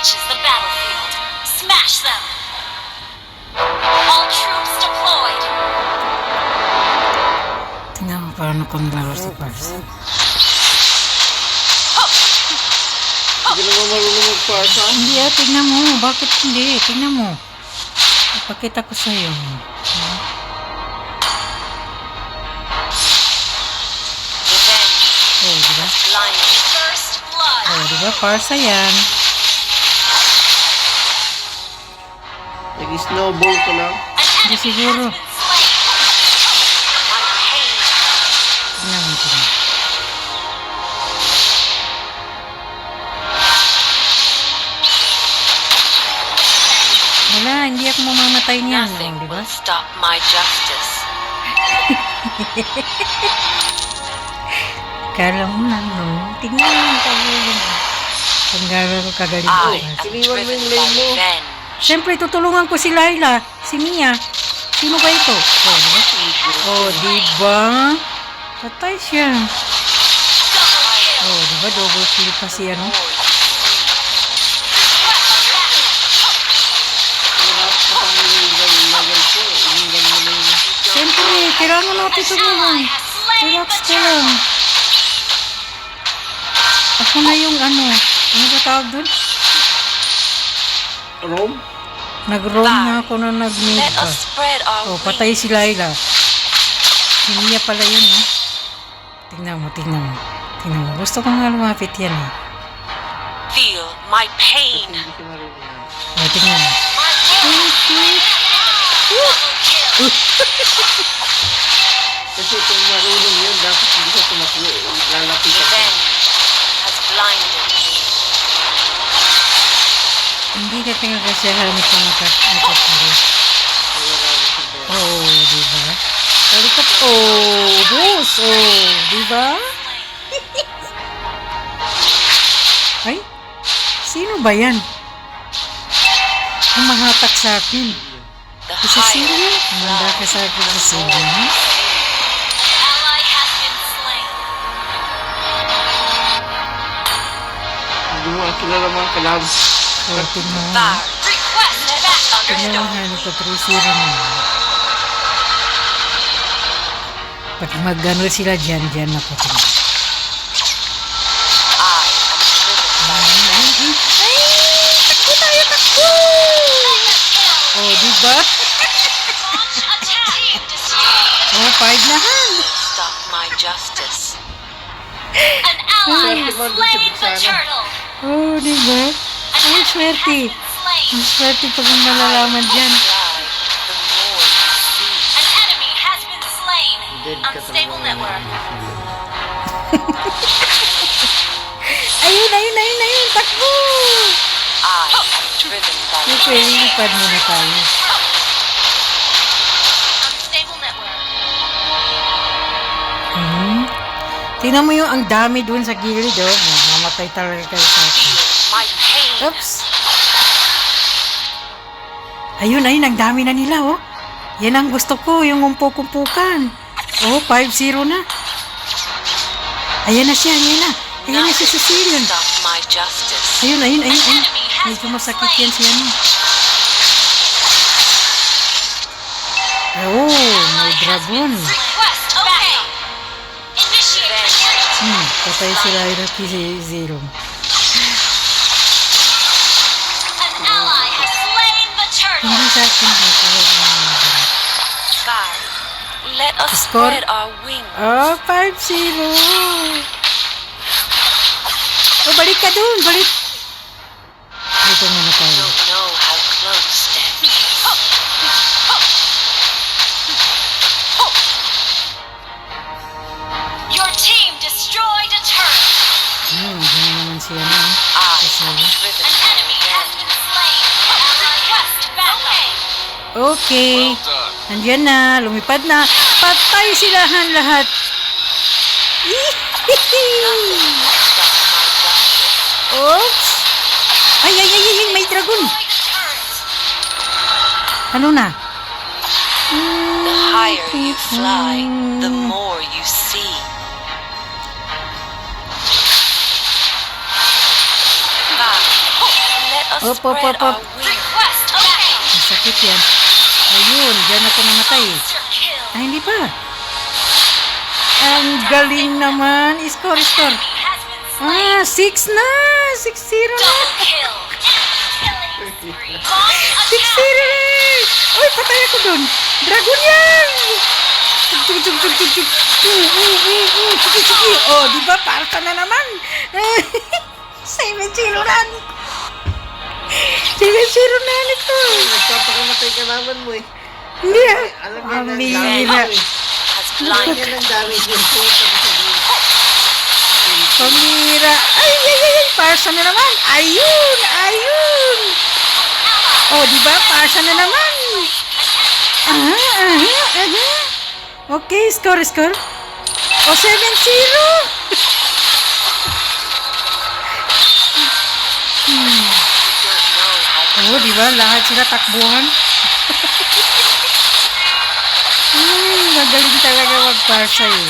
reaches the battlefield, smash them! All troops deployed! Tingnan mo paano kung laro si Pars. Hindi naman marunong magparsa. Hindi tingnan mo. Bakit hindi? Tingnan mo. Ipakita ko sa'yo. Oh, diba? First blood! Oh, diba? Parsa yan. Nag-snowball ka lang. Hindi siguro. Tingnan mo, tingnan mo. Wala, hindi ako mamamatay niyan. Nothing Oh, diba? will stop my justice. Kala mo lang, no? Tingnan mo, kagaling. Panggara ko kagaling ko. I am Siniwan mo driven yung by lane mo. revenge. Siyempre, tutulungan ko si Laila, si Mia. Sino ba ito? Oh, diba? Oh, diba? Patay siya. Oh, diba? Double kill pa si ano? Siyempre, kailangan natin tumulong. Relax ka lang. Ako na yung ano ba tawag dun? Rome? Nag-roam na ako na nag-mid Let pa. us spread our Oh, patay si Laila. Si Mia pala yun, ha? Tingnan mo, tingnan mo. Tingnan mo. Gusto ko nga lumapit yan, eh. Feel my pain. Hindi siya marunong. Oh, tingnan mo. Kasi kung marunong yun, dapat hindi siya tumakbo. Lalapit ako. Revenge has blinded me. Hindi ka pinagkasyahan ito nakapuro. Oh, diba? Talikot, oh, boss, oh, diba? Ay, sino ba yan? Humahatak sa akin. The Si Cecilia? higher Humanda ka sa akin, Cecilia. Ha? ally has been slain. Hindi mo kilala mga kalab. Oh, tingnan mo. Fire. Request back Tingnan mo understood. nga, nagpa-3-0 na. Pag mag-ano sila dyan ako tingnan. I am driven by Takbo tayo, takbo! Oh, diba? launch attack. Team destroyed. Oh, 5 na han. Stop my justice. An ally has slain the turtle. Oh, diba? Ay, swerte. Ang swerte pag malalaman dyan. The more you see. An enemy has been slain. Dead ka Unstable talaga. network. Ayun, takbo! I am driven by Okay, lipad muna tayo. unstable network. Tingnan mo yung ang dami dun sa gilid, oh. Mamatay talaga kayo sa akin. My pain. Oops! Ayun, ang dami na nila, oh. Yan ang gusto ko, yung umpok-umpukan. Oh, 5-0 na. Ayan na siya, ayan na. Ayan na si Cecilia. Stop my justice. Ayun. Medyo masakit yan siya, no. Oh, may dragon. Request backup. Initiate. Patay sila yung zero. An ally has slain the turtle. Hindi sa akin dito. Sky. Let us Score? spread our wings. Oh, 5-0. Oh, balik ka dun, balik. Dito muna tayo. Don't know how close death is. Your team destroyed a turret. Diyan naman siya, no. I Kasama. am driven. An enemy has been slain. Request backup. Okay. Andiyan na, lumipad na. Patay silahan lahat. Oops. Ay, may dragon. Destroy the turret. Ano na? The higher you fly, the more you see. Let Op, op, Spread op, op. our wings. Request okay. Masakit yan. Ayun, dyan ako namatay. Monster kill. Ay, hindi pa. Ang galing naman. Score, score. Has been slain. 6 na. 6-0 na. Double kill. Killing. Launch 6-0 attack. na. Uy, patay ako dun. Dragon yan. Tug, tug, tug, tug, tug, tug. Sige, sige. Oh, di ba? Parta na naman. 7-0 na. 7-0 na nito. Nagpapakamatay ka naman mo eh. Hindi ah. Alam Ang niya na ang dami lihira. mo eh. Has Alam blinded. niya na ang dami yung puta ko sa dulo. Pamira. Ay, ay, ay, ay. Parsa na naman. Ayun, ayun. Oh, di ba? Parsa na naman. Aha, aha, aha. Okay, score, score. Oh, 7-0. Oh, di ba? Lahat sila takbuhan. Magaling talaga magparsa eh.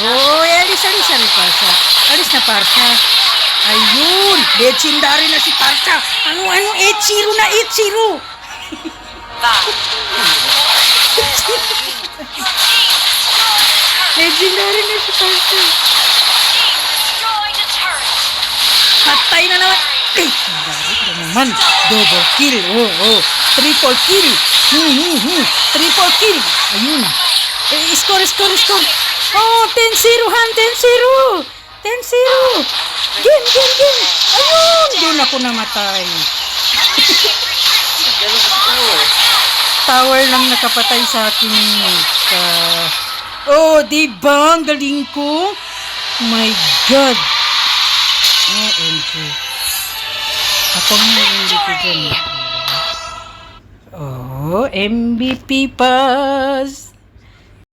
Oh, alis, alis, alis, Parsa. Alis na, Parsa. Ayun, legendary na si Parsa. Ano, 8-0 na, 8-0. Legendary na si Parsa. Destroyed a turret. Patay na naman. Eh, galit na naman. Double kill. Oh, oh. Triple kill. Triple kill. Ayun. Eh, score, score, score. Oh, 10-0, Han. 10-0. 10-0. Game, game, game. Ayun. Doon ako namatay. Ganun ka tower. Tower lang nakapatay sa akin. Oh, diba? Ang galing ko. My God. OMG. Ako nga MVP dyan. Oh, MVP pass.